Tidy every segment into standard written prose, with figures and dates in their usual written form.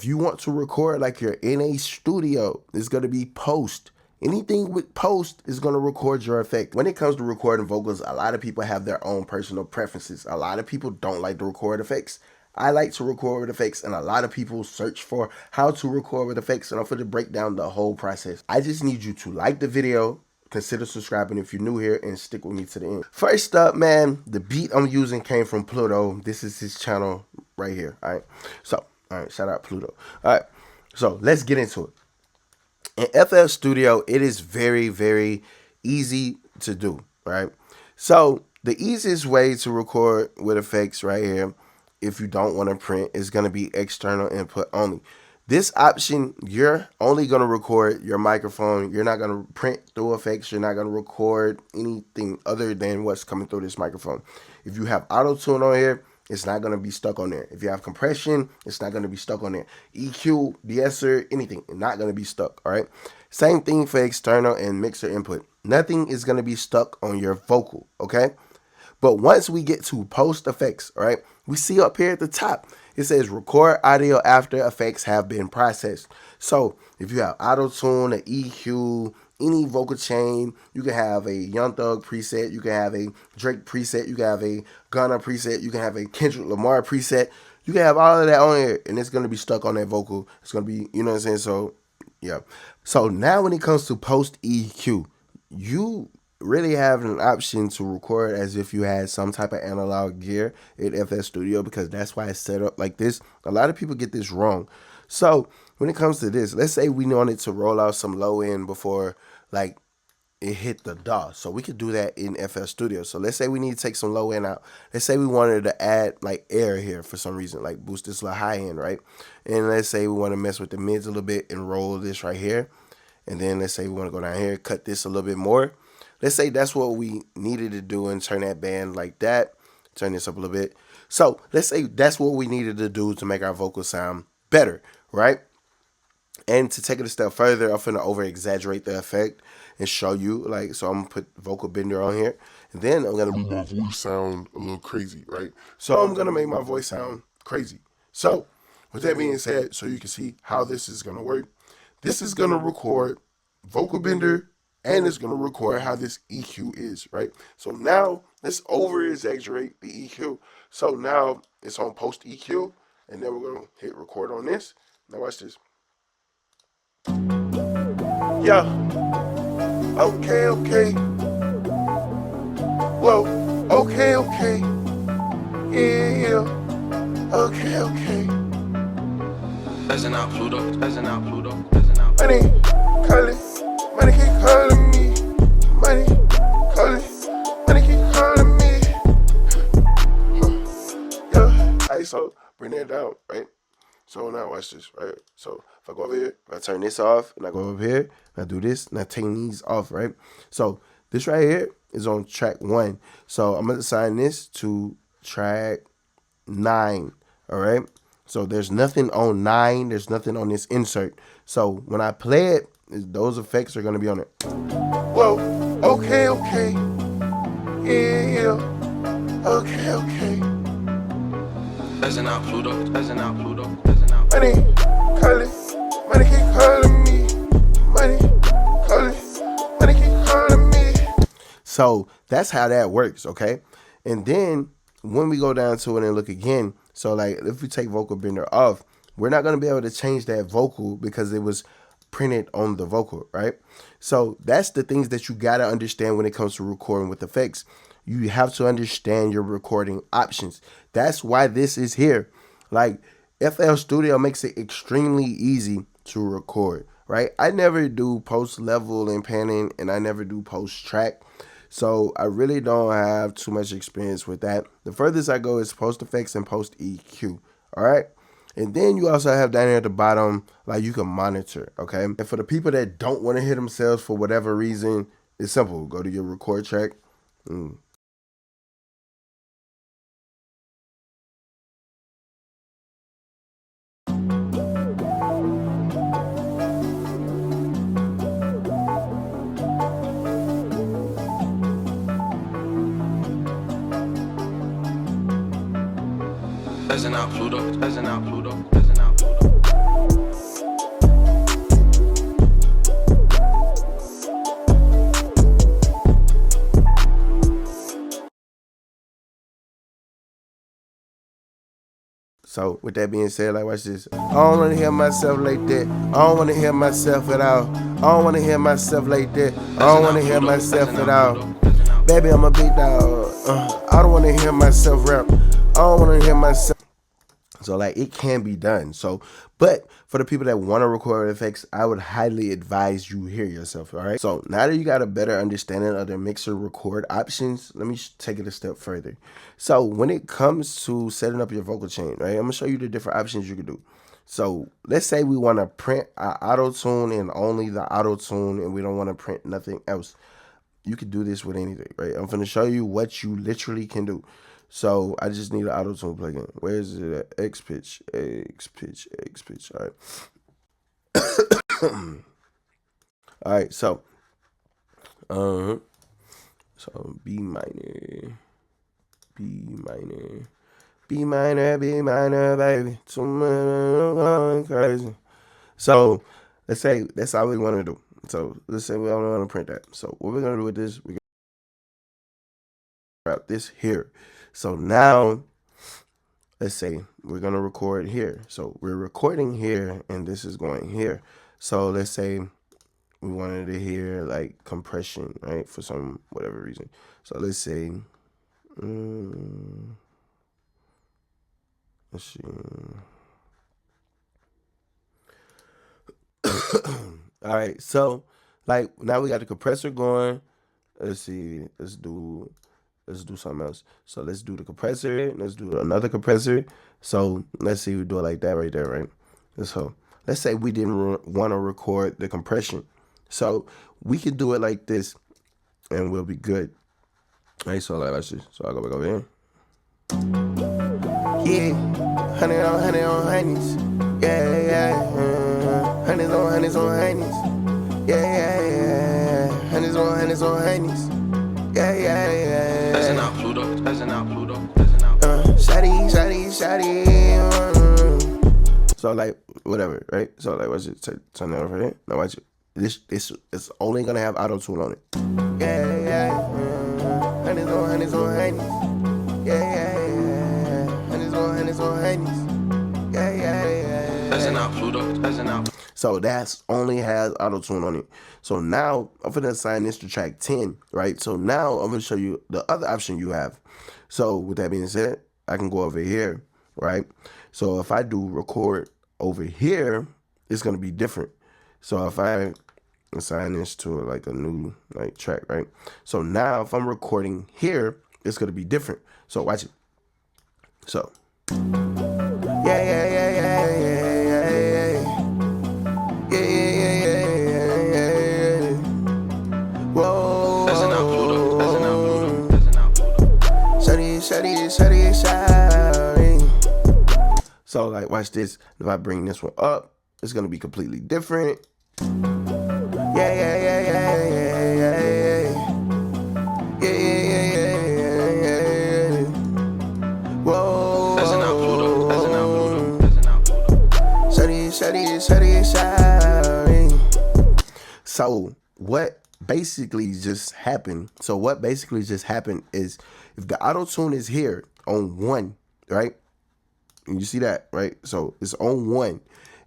If you want to record like you're in a studio, it's going to be post. Anything with post is going to record your effect. When it comes to recording vocals, a lot of people have their own personal preferences. A lot of people don't like to record effects. I like to record with effects, and a lot of people search for how to record with effects, and I'm going to break down the whole process. I just need you to like the video, consider subscribing if you're new here, and stick with me to the end. First up, man, the beat I'm using came from Pluto. This is his channel right here, all right? So, all right, shout out Pluto. All right, so let's get into it. In FL Studio, it is very, very easy to do, right? So the easiest way to record with effects right here, if you don't want to print, is going to be external input only. This option, you're only going to record your microphone. You're not going to print through effects. You're not going to record anything other than what's coming through this microphone. If you have auto tune on here, it's not going to be stuck on there. If you have compression, it's not going to be stuck on there. EQ, de-esser, anything, not going to be stuck, all right? Same thing for external and mixer input. Nothing is going to be stuck on your vocal, okay? But once we get to post effects, all right, we see up here at the top, it says record audio after effects have been processed. So if you have auto tune, an EQ, any vocal chain, you can have a Young Thug preset, you can have a Drake preset, you can have a Gunna preset, you can have a Kendrick Lamar preset. You can have all of that on here, and it's going to be stuck on that vocal. It's going to be, you know what I'm saying? So, yeah. So now when it comes to post EQ, you really have an option to record as if you had some type of analog gear in FL Studio, because that's why it's set up like this. A lot of people get this wrong. So when it comes to this, let's say we wanted to roll out some low end before like it hit the DAW. So we could do that in FL Studio. So let's say we need to take some low end out. Let's say we wanted to add like air here for some reason, like boost this little high end, right? And let's say we want to mess with the mids a little bit and roll this right here. And then let's say we want to go down here, cut this a little bit more. Let's say that's what we needed to do and turn that band like that. Turn this up a little bit. So let's say that's what we needed to do to make our vocal sound better, right? And to take it a step further, I'm finna over exaggerate the effect and show you, like, so I'm gonna put vocal bender on here, and then I'm gonna make my voice sound a little crazy, right? So I'm gonna make my voice sound crazy. So with that being said, so you can see how this is gonna work, this is gonna record vocal bender, and it's gonna record how this EQ is, right? So now let's over exaggerate the EQ. So now it's on post EQ, and then we're gonna hit record on this. Now watch this. Yeah. Okay, okay. Whoa. Okay, okay. Yeah. Okay, okay. Buzzing out Pluto, buzzing out Pluto, buzzing out. Money, calling. Money keep calling me. Money, calling. Money keep calling me. Yeah. Alright, so bring that down, right? So now watch this, right? So if I go over here, I turn this off, and I go over here, and I do this, and I take these off, right? So this right here is on track 1. So I'm gonna assign this to track 9, all right? So there's nothing on 9, there's nothing on this insert. So when I play it, those effects are gonna be on it. Whoa, okay, okay, yeah, okay, okay. Buzzing out Pluto, buzzing out Pluto, buzzing out. Money, calling, money keep calling me. Money, calling, money keep calling me. So that's how that works, okay? And then when we go down to it and look again, so like if we take vocal bender off, we're not gonna be able to change that vocal because it was printed on the vocal, right? So that's the things that you gotta understand when it comes to recording with effects. You have to understand your recording options. That's why this is here. Like FL Studio makes it extremely easy to record, right? I never do post level and panning, and I never do post track. So I really don't have too much experience with that. The furthest I go is post effects and post EQ, all right? And then you also have down here at the bottom, like you can monitor, okay? And for the people that don't want to hear themselves for whatever reason, it's simple. Go to your record track. Buzzing out Pluto, buzzing out Pluto, buzzing out Pluto. So with that being said, like watch this. I don't wanna hear myself like that. I don't wanna hear myself at all. I don't wanna hear myself like that. I don't wanna hear myself at all. Baby, I'm a big dog. I don't wanna hear myself rap. I don't wanna hear myself. So like it can be done. So, but for the people that want to record effects, I would highly advise you hear yourself. All right. So now that you got a better understanding of the mixer record options, let me take it a step further. So when it comes to setting up your vocal chain, right, I'm gonna show you the different options you can do. So let's say we want to print our auto tune and only the auto tune, and we don't want to print nothing else. You could do this with anything, right? I'm gonna show you what you literally can do. So I just need an auto tune plugin. Where is it at? X pitch, X pitch, X pitch. All right. All right. So, so B minor, B minor, B minor, B minor, baby. Going crazy. So let's say that's all we want to do. So let's say we don't want to print that. So what we're gonna do with this? We're gonna wrap this here. So now, let's say we're gonna record here. So we're recording here, and this is going here. So let's say we wanted to hear like compression, right? For some whatever reason. So let's say, let's see. All right. So like now we got the compressor going. Let's see. Let's do something else. So let's do the compressor. Let's do another compressor. So let's see, we do it like that right there, right? So let's say we didn't want to record the compression. So we can do it like this and we'll be good. All right, so like let's just, so I'll go back over here. Yeah, 100 on 100 on honeys. Yeah, yeah. Hundreds on hundreds on honeys. Yeah, yeah, yeah. Hundreds on hundreds on honeys. Yeah, yeah, yeah. That's not Pluto. That's not Pluto. Shawty, shawty, shawty. So like whatever, right? So like what's it? Turn that over here. Now watch it. This is only gonna have auto tune on it. Yeah, yeah. Hundreds on hundreds on honeys. Yeah, yeah, yeah. Hundreds on hundreds on honeys. Yeah, yeah, yeah. That's not Pluto. That's not. So that's only has auto tune on it. So now I'm gonna assign this to track 10, right? So now I'm gonna show you the other option you have. So with that being said, I can go over here, right? So if I do record over here, it's gonna be different. So if I assign this to like a new like track, right? So now if I'm recording here, it's gonna be different. So watch it. So yeah, yeah, yeah, yeah, yeah, yeah, yeah. Yeah, yeah, yeah, yeah, yeah. Whoa. That's not Pluto. That's not Pluto. That's not Pluto. Shawty. So like watch this. If I bring this one up, it's gonna be completely different. Yeah, yeah, yeah, yeah, yeah, yeah, yeah, yeah, yeah. Whoa. That's not Pluto. That's not Pluto. That's not Pluto. Shawty. So what basically just happened? So what basically just happened is if the auto tune is here on 1, right? And you see that, right? So it's on 1.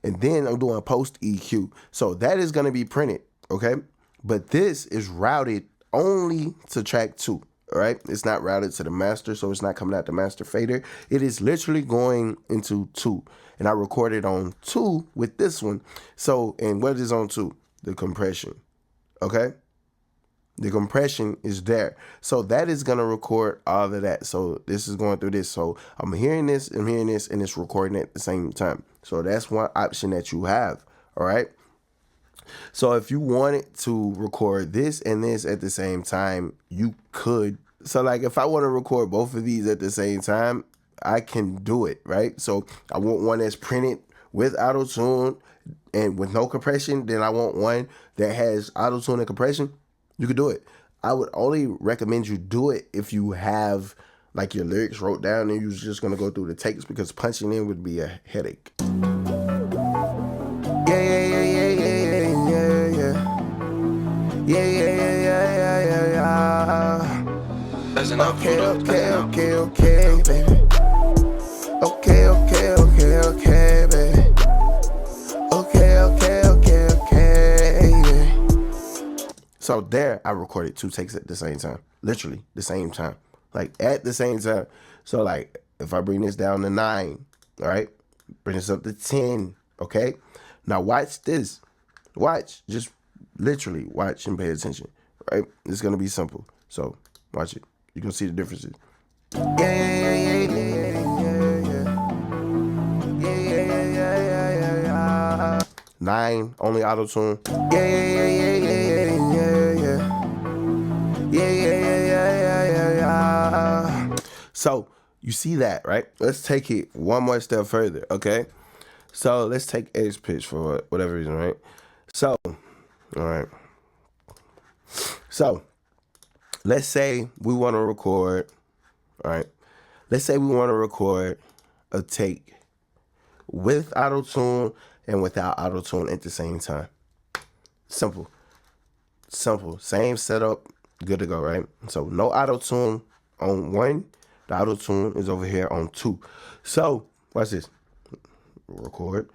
And then I'm doing post EQ. So that is going to be printed, okay? But this is routed only to track 2, all right? It's not routed to the master, so it's not coming out the master fader. It is literally going into 2. And I recorded on 2 with this one. So, and what is on 2? The compression, okay? The compression is there. So that is going to record all of that. So this is going through this. So I'm hearing this, and it's recording at the same time. So that's one option that you have. All right. So if you wanted to record this and this at the same time, you could. So like if I want to record both of these at the same time, I can do it, right? So I want one that's printed with auto tune and with no compression. Then I want one that has auto tune and compression. You could do it. I would only recommend you do it if you have like your lyrics wrote down and you're just gonna go through the takes, because punching in would be a headache. Yeah. That's not Pluto. Okay, baby. Okay. So there, I recorded 2 takes at the same time, literally the same time, like at the same time. So like, if I bring this down to 9, all right, bring this up to 10, okay. Now watch this. Watch, just literally watch and pay attention, right? It's gonna be simple. So watch it. You can see the differences. Yeah, yeah, yeah, yeah, yeah, yeah, yeah, yeah, yeah, yeah, yeah. 9 only auto tune. Yeah, yeah, yeah, yeah, yeah, yeah, yeah. Yeah, yeah, yeah, yeah, yeah, yeah. So you see that, right? Let's take it one more step further, okay? So let's take edge pitch for whatever reason, right? So, all right. So let's say we want to record, all right? Let's say we want to record a take with auto tune and without auto tune at the same time. Simple. Simple. Same setup. Good to go, right? So no auto tune on 1. The auto tune is over here on 2. So watch this. Record.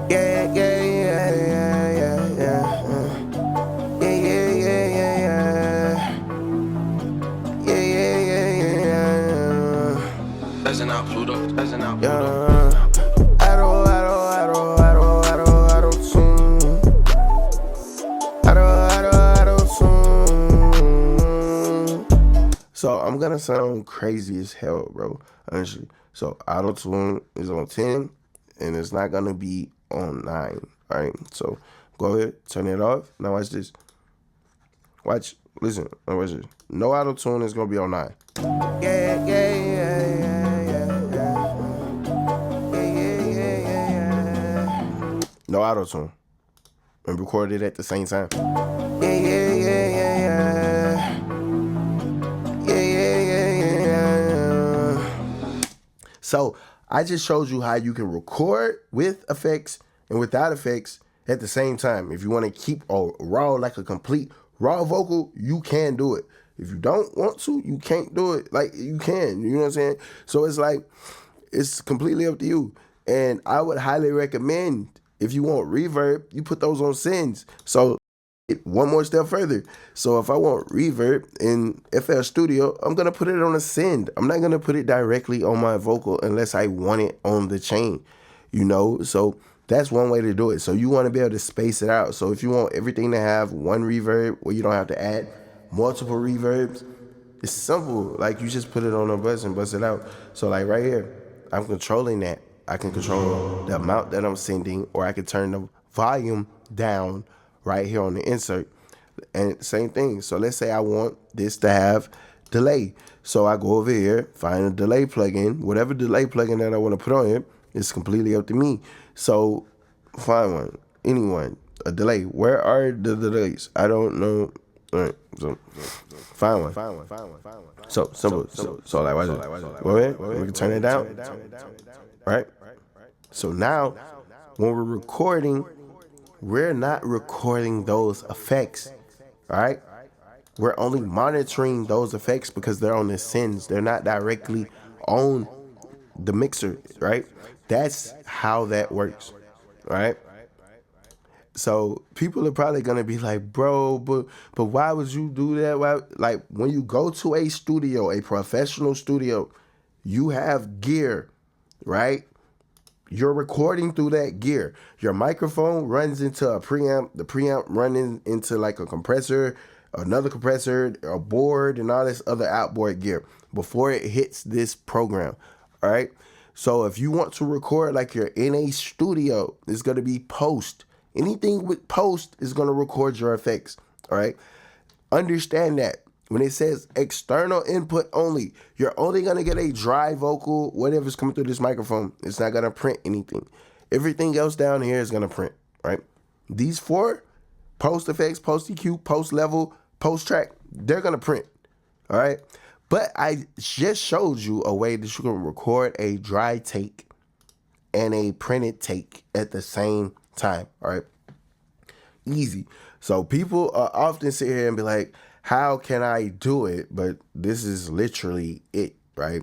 Yeah, yeah, yeah, yeah, yeah, yeah. Yeah, yeah, yeah, yeah, yeah. Yeah, yeah, yeah, yeah, yeah. Buzzing out Pluto, buzzing out Pluto. Yeah. Auto tune. Auto tune. So I'm gonna sound crazy as hell, bro. Honestly. So auto tune is on 10, and it's not gonna be on 9. All right. So go ahead, turn it off. Now watch this. Watch. Listen. Now watch this. No auto tune is gonna be on 9. Yeah, yeah, yeah, yeah, yeah, yeah, yeah, yeah. No auto tune. And record it at the same time. Yeah, yeah, yeah, yeah, yeah. Yeah, yeah, yeah, yeah. So I just showed you how you can record with effects and without effects at the same time. If you want to keep a raw, like a complete raw vocal, you can do it. If you don't want to, you can't do it. Like, you can, you know what I'm saying? So it's like, it's completely up to you. And I would highly recommend, if you want reverb, you put those on sends. So one more step further. So if I want reverb in FL Studio, I'm gonna put it on a send. I'm not gonna put it directly on my vocal unless I want it on the chain, you know? So that's one way to do it. So you want to be able to space it out. So if you want everything to have one reverb where you don't have to add multiple reverbs, it's simple. Like, you just put it on a bus and bust it out. So like right here, I'm controlling that. I can control the amount that I'm sending, or I can turn the volume down right here on the insert. And same thing. So let's say I want this to have delay. So I go over here, find a delay plugin. Whatever delay plugin that I want to put on it, it's completely up to me. So find one, anyone, a delay. Where are the delays? I don't know. All right, so find one. So simple. So like, watch it. Go ahead. We can turn it down. Right. So now, when we're recording, we're not recording those effects. All right. We're only monitoring those effects because they're on the sends. They're not directly on the mixer, right? That's how that works, right? So people are probably gonna be like, bro, but why would you do that? Why? Like, when you go to a studio, a professional studio, you have gear, right? You're recording through that gear. Your microphone runs into a preamp. The preamp running into like a compressor, another compressor, a board, and all this other outboard gear before it hits this program. All right. So if you want to record like you're in a studio, it's gonna be post. Anything with post is gonna record your effects. All right. Understand that. When it says external input only, you're only gonna get a dry vocal, whatever's coming through this microphone. It's not gonna print anything. Everything else down here is gonna print, right? These 4, post effects, post EQ, post level, post track, they're gonna print, all right? But I just showed you a way that you can record a dry take and a printed take at the same time, all right? Easy. So people often sit here and be like, how can I do it? But this is literally it, right?